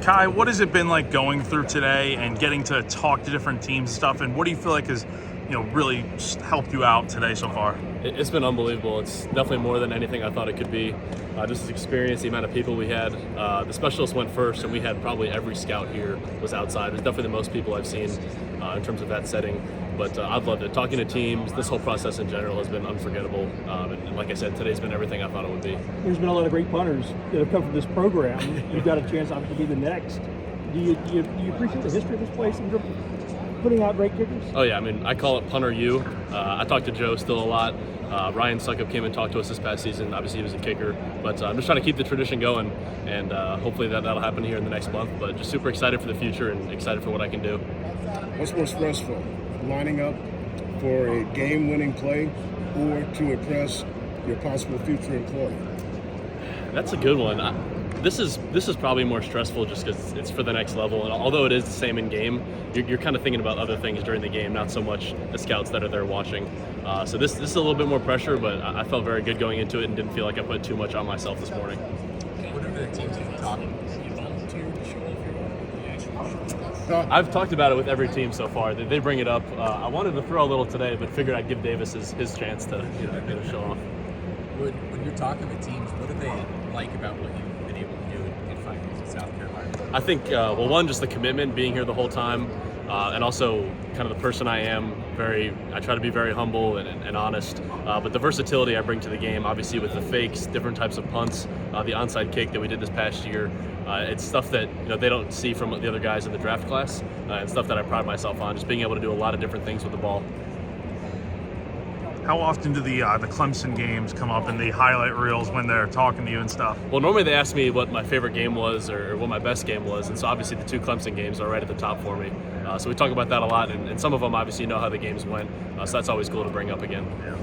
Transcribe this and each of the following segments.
Kai, what has it been like going through today and getting to talk to different teams and stuff? And what do you feel like has, really helped you out today so far? It's been unbelievable. It's definitely more than anything I thought it could be. Just this experience, the amount of people we had. The specialists went first, and we had probably every scout here was outside. It was definitely the most people I've seen in terms of that setting. But I've loved it. Talking to teams, this whole process in general has been unforgettable. And like I said, today's been everything I thought it would be. There's been a lot of great punters that have come from this program. You've got a chance, obviously, to be the next. Do you appreciate the history of this place in terms of putting out great kickers? Oh, yeah. I mean, I call it Punter U. I talk to Joe still a lot. Ryan Suckup came and talked to us this past season. Obviously, he was a kicker. But I'm just trying to keep the tradition going, and hopefully that'll happen here in the next month. But just super excited for the future and excited for what I can do. What's more stressful, lining up for a game-winning play or to impress your possible future employer? That's a good one. This is probably more stressful just because it's for the next level, and although it is the same in game, you're kind of thinking about other things during the game, not so much the scouts that are there watching. So this is a little bit more pressure, but I felt very good going into it and didn't feel like I put too much on myself this morning. What are the teams you've talked to? You volunteered to show up here? I've talked about it with every team so far. They bring it up. I wanted to throw a little today, but figured I'd give Davis his chance to show off. When you're talking to teams, what do they like about what you've been able to do in 5 years in South Carolina? I think, one, just the commitment, being here the whole time, and also kind of the person I am. I try to be very humble and honest, but the versatility I bring to the game, obviously with the fakes, different types of punts, the onside kick that we did this past year, it's stuff that they don't see from the other guys in the draft class, and stuff that I pride myself on, just being able to do a lot of different things with the ball. How often do the Clemson games come up in the highlight reels when they're talking to you and stuff? Well, normally they ask me what my favorite game was or what my best game was, and so obviously the 2 Clemson games are right at the top for me. So we talk about that a lot, and some of them obviously know how the games went, so that's always cool to bring up again. Yeah.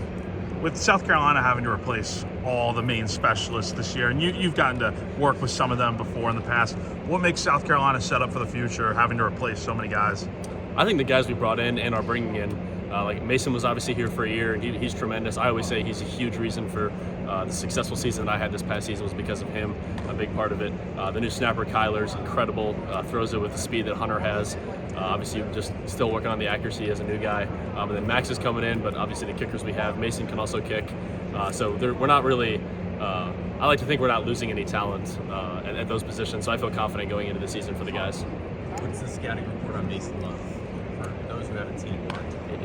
With South Carolina having to replace all the main specialists this year, and you've gotten to work with some of them before in the past, what makes South Carolina set up for the future, having to replace so many guys? I think the guys we brought in and are bringing in, like Mason was obviously here for a year, and he's tremendous. I always say he's a huge reason for the successful season that I had this past season was because of him, a big part of it. The new snapper Kyler's incredible, throws it with the speed that Hunter has. Obviously just still working on the accuracy as a new guy. And then Max is coming in, but obviously the kickers we have, Mason can also kick. So we're not really, I like to think we're not losing any talent at those positions, so I feel confident going into the season for the guys. What's the scouting report on Mason Love for those who haven't seen him?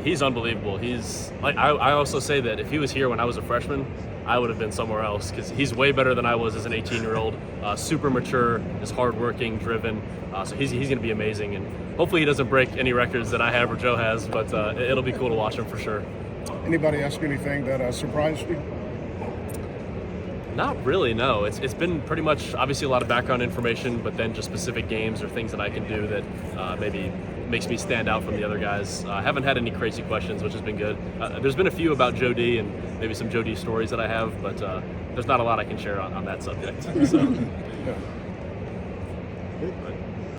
He's unbelievable. He's like I also say that if he was here when I was a freshman, I would have been somewhere else because he's way better than I was as an 18-year-old. Super mature, is hardworking, driven. So he's going to be amazing, and hopefully he doesn't break any records that I have or Joe has. But it'll be cool to watch him for sure. Anybody ask you anything that surprised you? Not really, no. It's been pretty much obviously a lot of background information, but then just specific games or things that I can do that maybe makes me stand out from the other guys. I haven't had any crazy questions, which has been good. There's been a few about Joe D and maybe some Joe D stories that I have, but there's not a lot I can share on that subject. So. Yeah.